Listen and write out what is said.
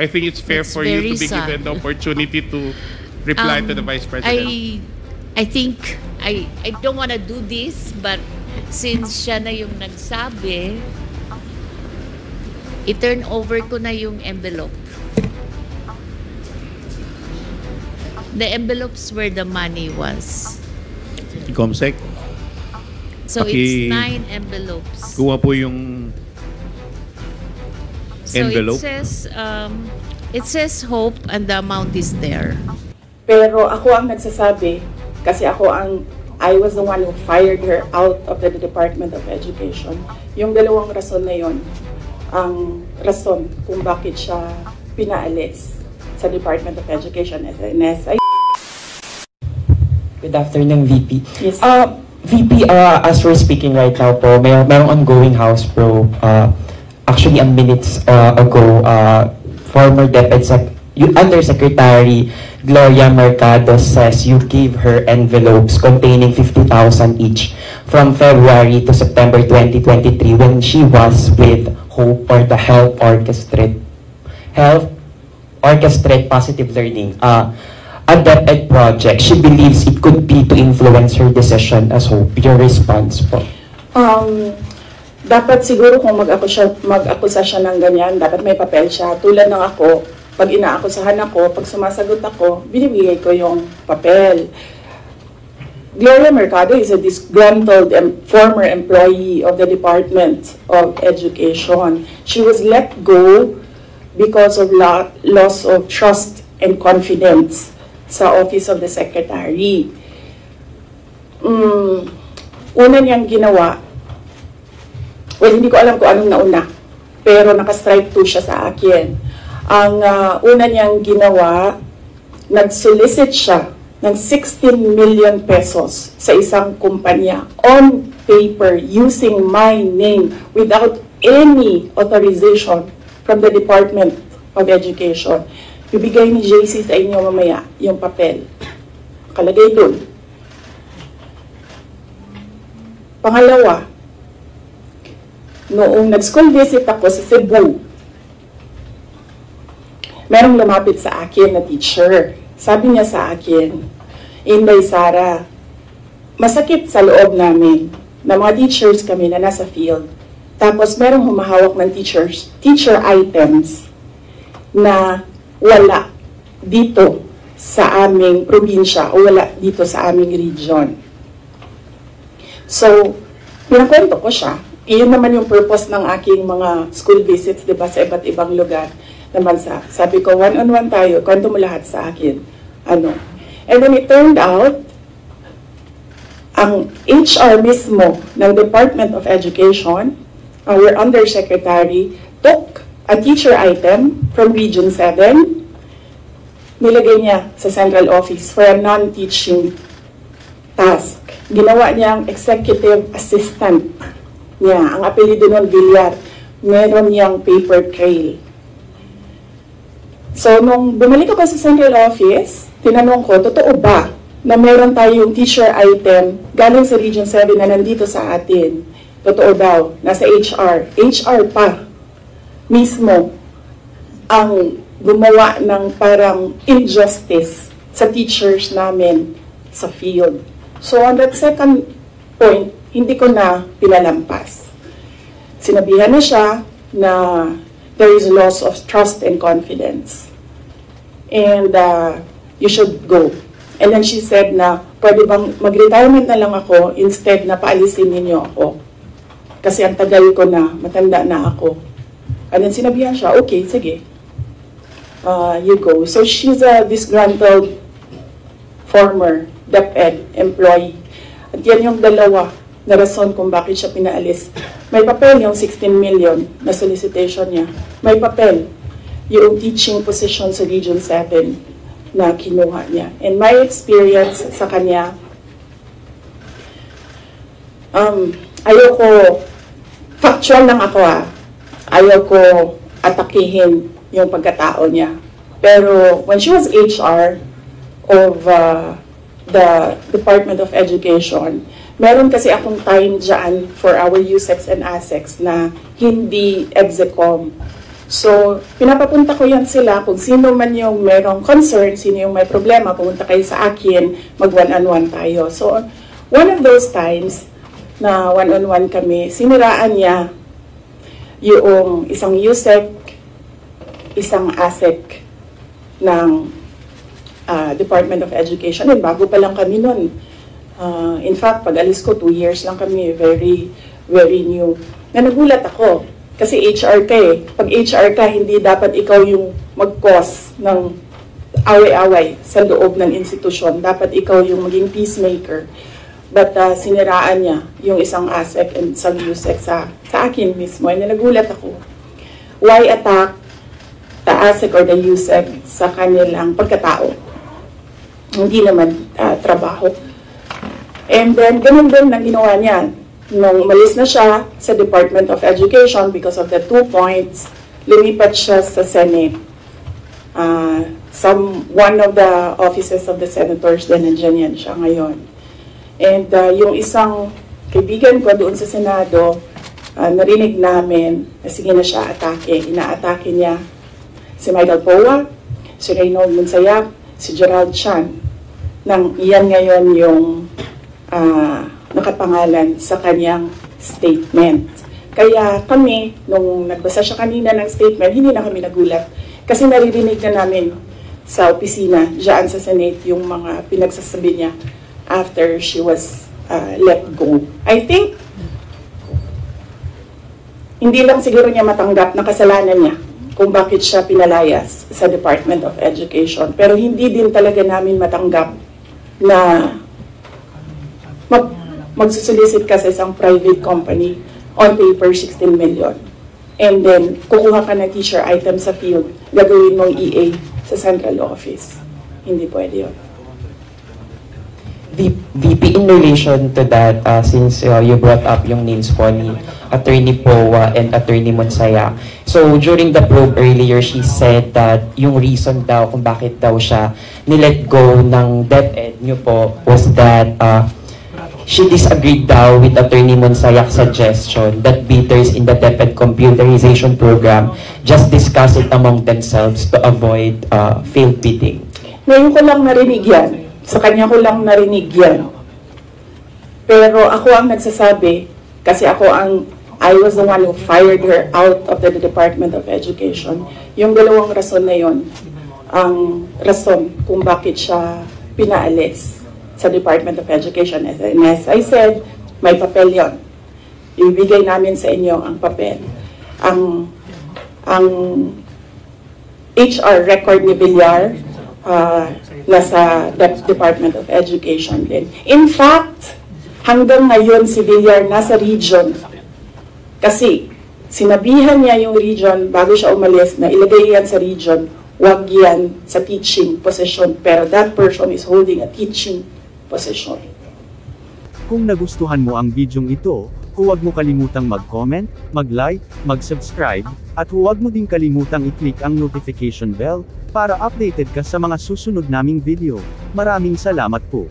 I think it's fair for you to be given the opportunity to reply to the Vice President. I think I don't want to do this, but since siya na yung nagsabi, i-turn over ko na yung envelope. The envelopes where the money was. Comsec. So it's 9 envelopes. Kuha po yung envelope. So it says hope and the amount is there. Pero ako ang nagsasabi kasi I was the one who fired her out of the Department of Education. Yung dalawang rason na yon ang rason kung bakit siya pinaalis sa Department of Education SNS. Good afternoon, VP. Yes. VP, as we're speaking right now po, mayroong ongoing House probe. Actually, a minutes ago, former Undersecretary Gloria Mercado says you gave her envelopes containing 50,000 each from February to September 2023 when she was with Hope or the Health Orchestrate Positive Learning, a DepEd project. She believes it could be to influence her decision as Hope. Your response po? Dapat siguro kung mag-akusa siya ng ganyan, dapat may papel siya. Tulad ng ako, pag inaakusahan ako, pag sumasagot ako, binibigay ko yung papel. Gloria Mercado is a disgruntled former employee of the Department of Education. She was let go because of loss of trust and confidence sa Office of the Secretary. Una niyang ginawa, well, hindi ko alam kung anong nauna, pero naka-strike 2 siya sa akin. Ang una niyang ginawa, nag-solicit siya ng 16 million pesos sa isang kumpanya on paper using my name without any authorization from the Department of Education. Bibigay ni JC sa inyo mamaya yung papel. Kalagay dun. Pangalawa, noong nag-school visit ako sa Cebu, merong lumapit sa akin na teacher. Sabi niya sa akin, Inday Sara, masakit sa loob namin na mga teachers kami na nasa field. Tapos merong humahawak ng teacher items na wala dito sa aming probinsya o wala dito sa aming region. So, pinakwento ko siya. Iyon naman yung purpose ng aking mga school visits, diba, sa iba't ibang lugar naman sabi ko, one-on-one tayo, kwento mo lahat sa akin. And then it turned out, ang HR mismo ng Department of Education, our Undersecretary, took a teacher item from Region 7, nilagay niya sa central office for a non-teaching task. Ginawa niyang executive assistant niya. Ang apelido nun, Villar. Meron niyang paper trail. So, nung bumalik ako sa central office, tinanong ko, totoo ba na meron tayong teacher item galing sa Region 7 na nandito sa atin? Totoo daw, nasa HR. HR pa mismo ang gumawa ng parang injustice sa teachers namin sa field. So, on that second point, hindi ko na pinalampas. Sinabihan na siya na there is loss of trust and confidence. And you should go. And then she said na, pwede bang mag-retirement na lang ako instead na paalisin ninyo ako. Kasi ang tagal ko na, matanda na ako. And then sinabihan siya, okay, sige. You go. So she's a disgruntled former DepEd employee. At yan yung dalawa na rason kung bakit siya pinaalis. May papel yung 16 million na solicitation niya. May papel yung teaching position sa Region 7 na kinuha niya. And my experience sa kanya, ayoko, factual lang ako ayoko atakihin yung pagkatao niya. Pero when she was HR of the Department of Education, meron kasi akong time dyan for our USEX and ASEX na hindi execom. So, pinapapunta ko yan sila kung sino man yung merong concern, sino yung may problema, pumunta kayo sa akin, mag one-on-one tayo. So, one of those times na one-on-one kami, siniraan niya yung isang USEC, isang ASEC ng Department of Education. And bago pa lang kami nun. In fact, pag alis ko, 2 years lang kami, very, very new. Na nagulat ako. Kasi HR ka eh. Pag HR ka, hindi dapat ikaw yung mag-cause ng away-away sa loob ng institusyon. Dapat ikaw yung maging peacemaker. But siniraan niya yung isang ASEC and isang USEC sa akin mismo. And nagulat ako. Why attack the ASEC or the USEC sa kanilang pagkatao? Hindi naman trabaho. And then, ganun din ang ginawa niya. Nung umalis na siya sa Department of Education because of the 2 points, lumipat siya sa Senate. One of the offices of the senators, then nandiyan yan siya ngayon. And yung isang kaibigan ko doon sa Senado, narinig namin na sige na siya atake. Inaatake niya si Michael Poa, si Reynold Monsayap, si Gerald Chan. Nang iyan ngayon yung nakapangalan sa kanyang statement. Kaya kami, nung nagbasa siya kanina ng statement, hindi na kami nagulat. Kasi naririnig na namin sa opisina, dyan sa Senate, yung mga pinagsasabi niya after she was let go. I think, hindi lang siguro niya matanggap na kasalanan niya kung bakit siya pinalayas sa Department of Education. Pero hindi din talaga namin matanggap na magsusolicit ka sa isang private company on paper 16 million. And then, kukuha ka ng teacher item sa field, gagawin mong EA sa central office. Hindi pwede yun. VP, in relation to that, since you brought up yung names po ni Attorney Poa and Attorney Monsaya. So, during the probe earlier, she said that yung reason daw kung bakit daw siya nilet go ng DepEd nyo po was that she disagreed daw with Attorney Monsayak's suggestion that bidders in the DepEd computerization program just discuss it among themselves to avoid failed bidding. Ngayon ko lang narinig yan. Sa kanya ko lang narinig yan. Pero ako ang nagsasabi, kasi I was the one who fired her out of the Department of Education. Yung dalawang rason na yon, ang rason kung bakit siya pinaalis sa Department of Education. And as I said, may papel yon. Ibigay namin sa inyo ang papel. Ang HR record ni Villar, nasa Department of Education din. In fact, hanggang ngayon si Villar nasa region. Kasi sinabihan niya yung region bago siya umalis na ilagay yan sa region, wag yan sa teaching position. Pero that person is holding a teaching position. Kung nagustuhan mo ang bidyong ito, huwag mo kalimutang mag-comment, mag-like, mag-subscribe, at huwag mo din kalimutang i-click ang notification bell para updated ka sa mga susunod naming video. Maraming salamat po.